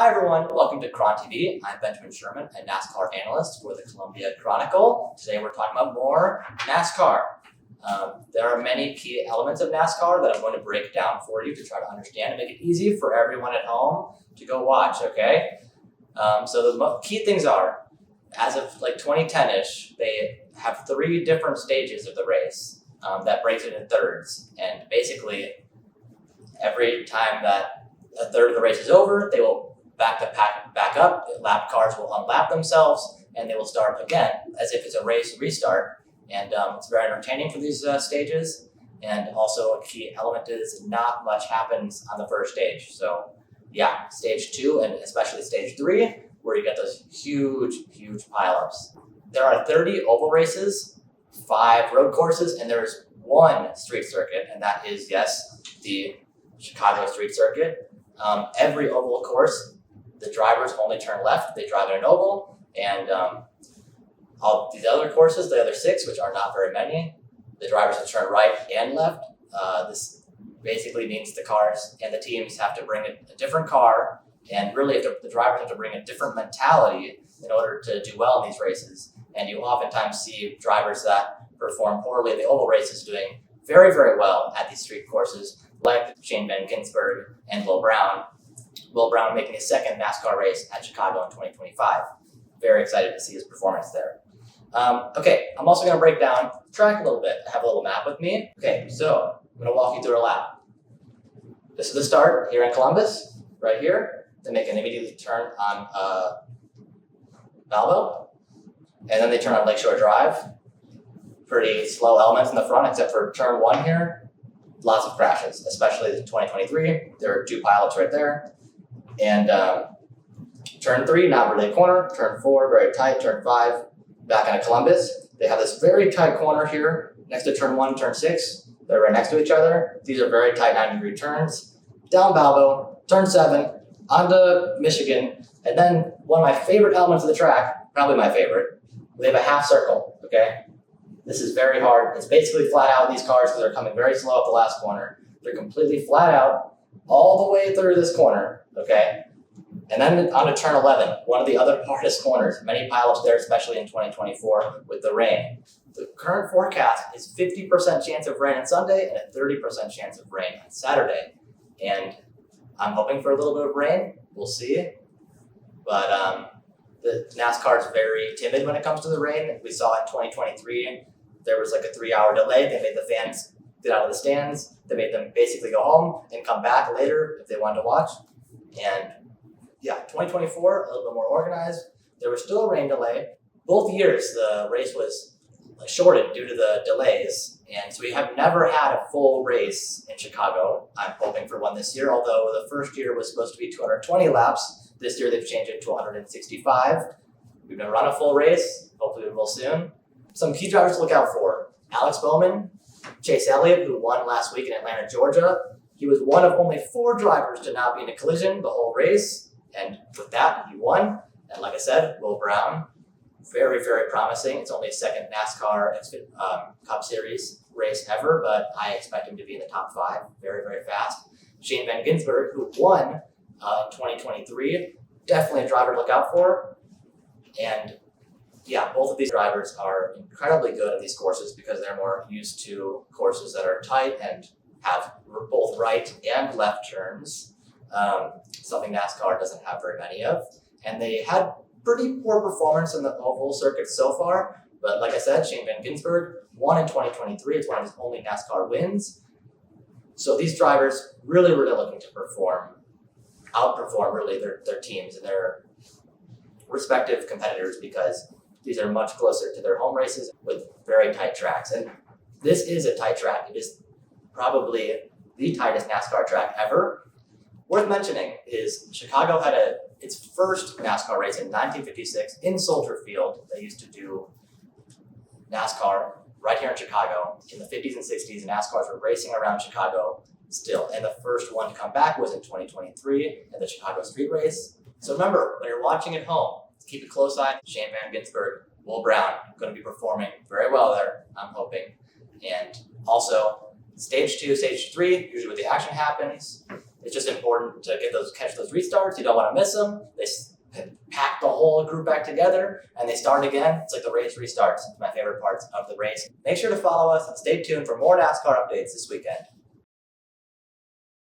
Hi everyone, welcome to Chronicle TV. I'm Benjamin Sherman, a NASCAR analyst for the Columbia Chronicle. Today we're talking about more NASCAR. There are many key elements of NASCAR that I'm going to break down for you to try to understand and make it easy for everyone at home to go watch, okay? So the key things are, as of like 2010-ish, they have 3 different stages of the race that breaks it into thirds. And basically, every time that a third of the race is over, they will back up, lap cars will unlap themselves, and they will start again as if it's a race restart. And it's very entertaining for these stages. And also a key element is not much happens on the first stage. So yeah, stage 2 and especially stage 3, where you get those huge pileups. There are 30 oval races, 5 road courses, and there's 1 street circuit, and that is, yes, the Chicago street circuit. Every oval course, the drivers only turn left, they drive in an oval, and all these other courses, the other 6, which are not very many, the drivers have to turn right and left. This basically means the cars and the teams have to bring a different car, and really the drivers have to bring a different mentality in order to do well in these races. And you oftentimes see drivers that perform poorly in the oval races doing very well at these street courses, like Shane Van Gisbergen and Will Brown. Will Brown making his 2nd NASCAR race at Chicago in 2025. Very excited to see his performance there. Okay, I'm also going to break down the track a little bit. I have a little map with me. Okay, so I'm going to walk you through a lap. This is the start here in Columbus, right here. They make an immediate turn on Balbo, and then they turn on Lakeshore Drive. Pretty slow elements in the front, except for turn 1 here. Lots of crashes, especially in 2023. There are 2 pilots right there. And turn 3, not really a corner. Turn 4, very tight. Turn 5, back into Columbus. They have this very tight corner here next to turn 1, turn 6. They're right next to each other. These are very tight 90-degree turns. Down Balbo, turn 7, onto Michigan. And then one of my favorite elements of the track, probably my favorite, we have a half circle, okay? This is very hard. It's basically flat out in these cars because they're coming very slow up the last corner. They're completely flat out all the way through this corner, okay? And then onto turn 11, one of the other hardest corners. Many pileups there, especially in 2024 with the rain. The current forecast is 50% chance of rain on Sunday and a 30% chance of rain on Saturday. And I'm hoping for a little bit of rain. We'll see. But the NASCAR is very timid when it comes to the rain. We saw in 2023, there was like a 3-hour delay. They made the fans get out of the stands. They made them basically go home and come back later if they wanted to watch. And yeah, 2024, a little bit more organized. There was still a rain delay. Both years, the race was shorted due to the delays. And so we have never had a full race in Chicago. I'm hoping for one this year, although the first year was supposed to be 220 laps. This year they've changed it to 165. We've never run a full race. Hopefully we will soon. Some key drivers to look out for. Alex Bowman, Chase Elliott, who won last week in Atlanta, Georgia. He was one of only 4 drivers to not be in a collision the whole race. And with that, he won. And like I said, Will Brown, very promising. It's only his 2nd NASCAR Cup Series race ever, but I expect him to be in the top 5 very fast. Shane Van Gisbergen, who won in 2023, definitely a driver to look out for. And yeah, both of these drivers are incredibly good at these courses because they're more used to courses that are tight and have both right and left turns, something NASCAR doesn't have very many of. And they had pretty poor performance in the oval circuit so far, but like I said, Shane Van Gisbergen won in 2023. It's one of his only NASCAR wins. So these drivers really looking to outperform really their teams and their respective competitors because these are much closer to their home races with very tight tracks. And this is a tight track. It is probably the tightest NASCAR track ever. Worth mentioning is Chicago had its first NASCAR race in 1956 in Soldier Field. They used to do NASCAR right here in Chicago. In the 50s and 60s, NASCARs were racing around Chicago still. And the first one to come back was in 2023 in the Chicago Street Race. So remember, when you're watching at home, keep a close eye. Shane Van Gisbergen, Will Brown, going to be performing very well there, I'm hoping. And also, stage 2, stage 3, usually where the action happens. It's just important to catch those restarts. You don't want to miss them. They pack the whole group back together and they start again. It's like the race restarts. It's my favorite parts of the race. Make sure to follow us and stay tuned for more NASCAR updates this weekend.